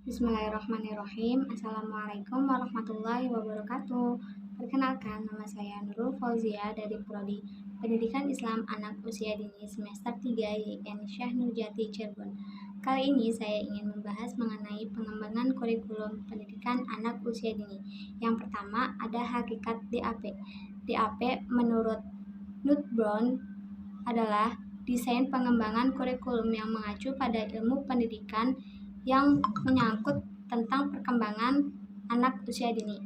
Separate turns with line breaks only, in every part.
Bismillahirrahmanirrahim. Assalamualaikum warahmatullahi wabarakatuh. Perkenalkan, nama saya Nurul Fauzia dari Prodi Pendidikan Islam Anak Usia Dini semester 3 YIN Syekh Nurjati Cirebon. Kali ini saya ingin membahas mengenai pengembangan kurikulum pendidikan anak usia dini. Yang pertama ada hakikat DAP. DAP menurut Knut Brown adalah desain pengembangan kurikulum yang mengacu pada ilmu pendidikan yang menyangkut tentang perkembangan anak usia dini.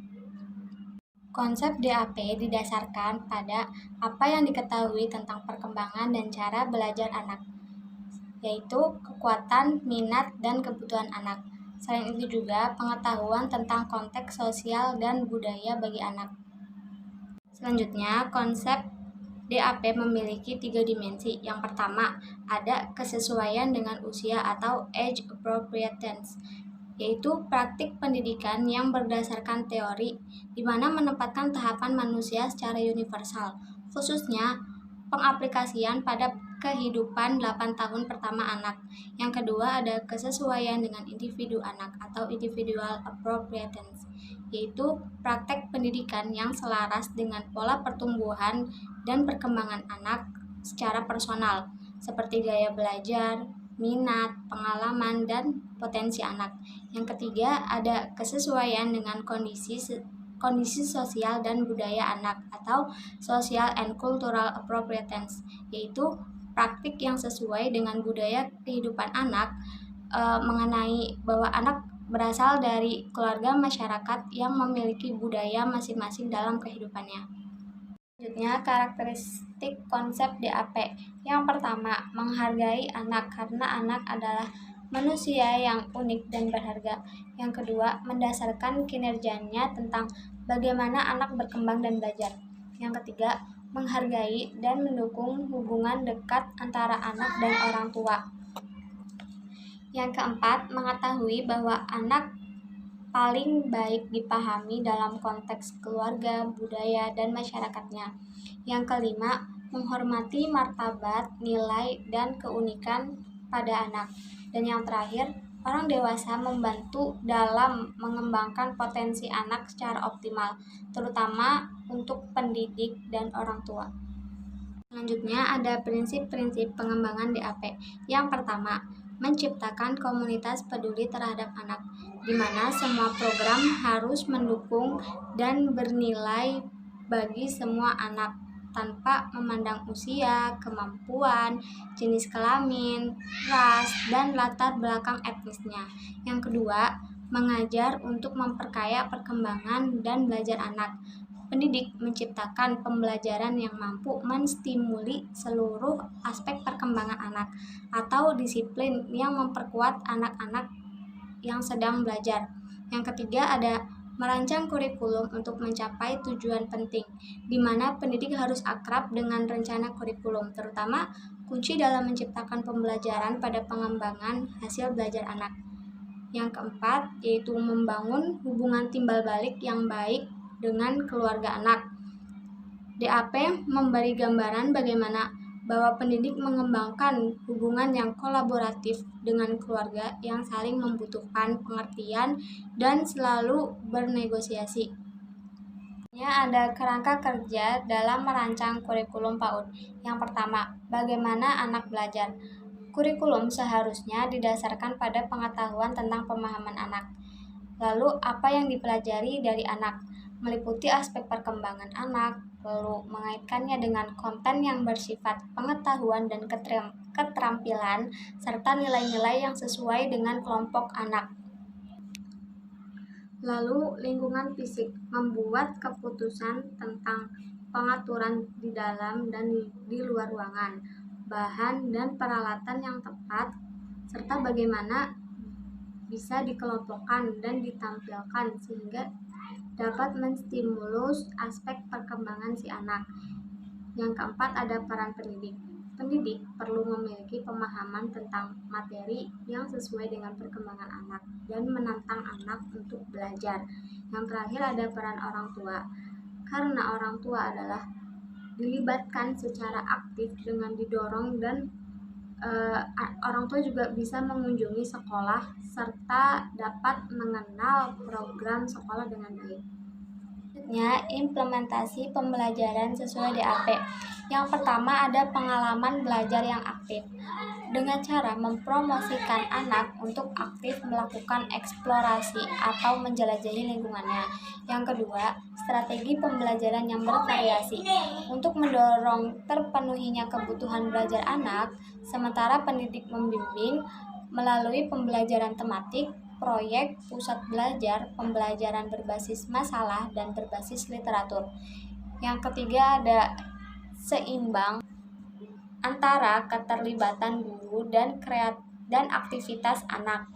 Konsep DAP didasarkan pada apa yang diketahui tentang perkembangan dan cara belajar anak, yaitu kekuatan, minat, dan kebutuhan anak. Selain itu juga pengetahuan tentang konteks sosial dan budaya bagi anak. Selanjutnya, konsep DAP memiliki 3 dimensi. Yang pertama, ada kesesuaian dengan usia atau age appropriateness, yaitu praktik pendidikan yang berdasarkan teori, di mana menempatkan tahapan manusia secara universal, khususnya pengaplikasian pada kehidupan 8 tahun pertama anak. Yang kedua ada kesesuaian dengan individu anak atau individual appropriateness, yaitu praktek pendidikan yang selaras dengan pola pertumbuhan dan perkembangan anak secara personal, seperti gaya belajar, minat, pengalaman, dan potensi anak. Yang ketiga ada kesesuaian dengan kondisi sosial dan budaya anak atau social and cultural appropriateness, yaitu praktik yang sesuai dengan budaya kehidupan anak, mengenai bahwa anak berasal dari keluarga masyarakat yang memiliki budaya masing-masing dalam kehidupannya. Selanjutnya, karakteristik konsep DAP. Yang pertama, menghargai anak karena anak adalah manusia yang unik dan berharga. Yang kedua, mendasarkan kinerjanya tentang bagaimana anak berkembang dan belajar. Yang ketiga, menghargai dan mendukung hubungan dekat antara anak dan orang tua. Yang keempat, mengetahui bahwa anak paling baik dipahami dalam konteks keluarga, budaya, dan masyarakatnya. Yang kelima, menghormati martabat, nilai, dan keunikan pada anak. Dan yang terakhir, orang dewasa membantu dalam mengembangkan potensi anak secara optimal, terutama untuk pendidik dan orang tua. Selanjutnya ada prinsip-prinsip pengembangan DAP. Yang pertama, menciptakan komunitas peduli terhadap anak, di mana semua program harus mendukung dan bernilai bagi semua anak tanpa memandang usia, kemampuan, jenis kelamin, ras, dan latar belakang etnisnya. Yang kedua, mengajar untuk memperkaya perkembangan dan belajar anak. Pendidik menciptakan pembelajaran yang mampu menstimuli seluruh aspek perkembangan anak atau disiplin yang memperkuat anak-anak yang sedang belajar. Yang ketiga ada merancang kurikulum untuk mencapai tujuan penting, di mana pendidik harus akrab dengan rencana kurikulum, terutama kunci dalam menciptakan pembelajaran pada pengembangan hasil belajar anak. Yang keempat yaitu membangun hubungan timbal balik yang baik dengan keluarga anak. DAP memberi gambaran bagaimana bahwa pendidik mengembangkan hubungan yang kolaboratif dengan keluarga yang saling membutuhkan pengertian dan selalu bernegosiasi. Ada kerangka kerja dalam merancang kurikulum PAUD. Yang pertama, bagaimana anak belajar. Kurikulum seharusnya didasarkan pada pengetahuan tentang pemahaman anak. Lalu, apa yang dipelajari dari anak? Meliputi aspek perkembangan anak, lalu mengaitkannya dengan konten yang bersifat pengetahuan dan keterampilan, serta nilai-nilai yang sesuai dengan kelompok anak. Lalu, lingkungan fisik, membuat keputusan tentang pengaturan di dalam dan di luar ruangan, bahan dan peralatan yang tepat, serta bagaimana bisa dikelompokkan dan ditampilkan sehingga dapat menstimulus aspek perkembangan si anak. Yang keempat ada peran pendidik. Pendidik perlu memiliki pemahaman tentang materi yang sesuai dengan perkembangan anak dan menantang anak untuk belajar. Yang terakhir ada peran orang tua. Karena orang tua adalah dilibatkan secara aktif dengan didorong dan Orang tua juga bisa mengunjungi sekolah serta dapat mengenal program sekolah dengan baik. Selanjutnya, implementasi pembelajaran sesuai DAP. Yang pertama ada pengalaman belajar yang aktif. Dengan cara mempromosikan anak untuk aktif melakukan eksplorasi atau menjelajahi lingkungannya. Yang kedua, strategi pembelajaran yang bervariasi. Untuk mendorong terpenuhinya kebutuhan belajar anak, sementara pendidik membimbing melalui pembelajaran tematik, proyek, pusat belajar, pembelajaran berbasis masalah, dan berbasis literatur. Yang ketiga ada seimbang antara keterlibatan guru dan aktivitas anak.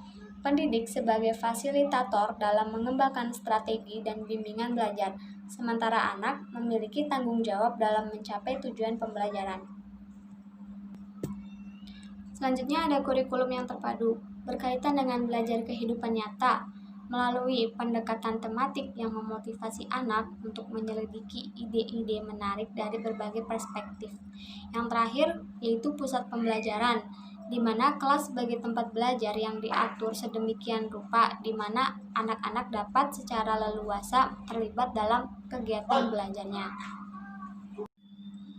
Pendidik sebagai fasilitator dalam mengembangkan strategi dan bimbingan belajar, sementara anak memiliki tanggung jawab dalam mencapai tujuan pembelajaran. Selanjutnya ada kurikulum yang terpadu, berkaitan dengan belajar kehidupan nyata, melalui pendekatan tematik yang memotivasi anak untuk menyelidiki ide-ide menarik dari berbagai perspektif. Yang terakhir yaitu pusat pembelajaran, di mana kelas sebagai tempat belajar yang diatur sedemikian rupa di mana anak-anak dapat secara leluasa terlibat dalam kegiatan belajarnya.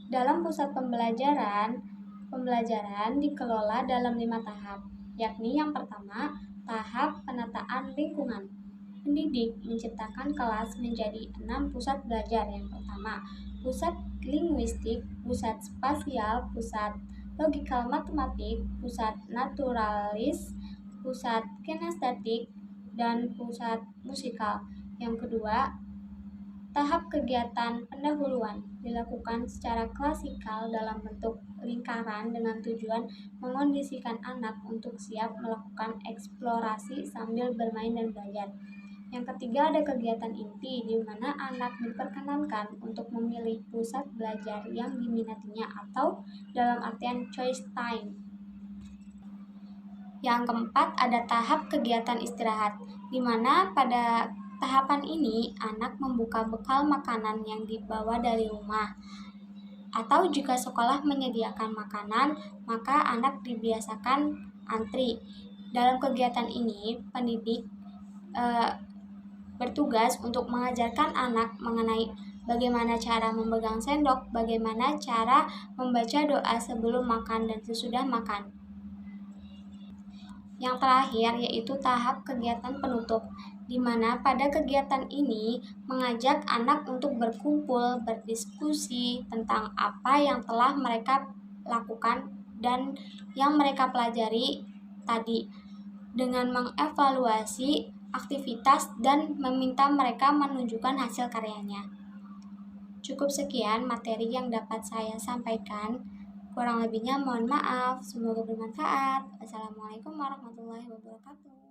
Dalam pusat pembelajaran dikelola dalam 5 tahap, yakni yang pertama, tahap penataan lingkungan. Pendidik menciptakan kelas menjadi 6 pusat belajar. Yang pertama, pusat linguistik, pusat spasial, pusat logikal matematik, pusat naturalis, pusat kinestetik, dan pusat musikal. Yang kedua, tahap kegiatan pendahuluan dilakukan secara klasikal dalam bentuk lingkaran dengan tujuan mengondisikan anak untuk siap melakukan eksplorasi sambil bermain dan belajar. Yang ketiga ada kegiatan inti, di mana anak diperkenankan untuk memilih pusat belajar yang diminatinya atau dalam artian choice time. Yang keempat ada tahap kegiatan istirahat, di mana pada tahapan ini anak membuka bekal makanan yang dibawa dari rumah. Atau jika sekolah menyediakan makanan, maka anak dibiasakan antri. Dalam kegiatan ini, pendidik bertugas untuk mengajarkan anak mengenai bagaimana cara memegang sendok, bagaimana cara membaca doa sebelum makan dan sesudah makan. Yang terakhir yaitu tahap kegiatan penutup, di mana pada kegiatan ini mengajak anak untuk berkumpul, berdiskusi tentang apa yang telah mereka lakukan dan yang mereka pelajari tadi, dengan mengevaluasi aktivitas dan meminta mereka menunjukkan hasil karyanya. Cukup sekian materi yang dapat saya sampaikan. Kurang lebihnya mohon maaf, semoga bermanfaat. Assalamualaikum warahmatullahi wabarakatuh.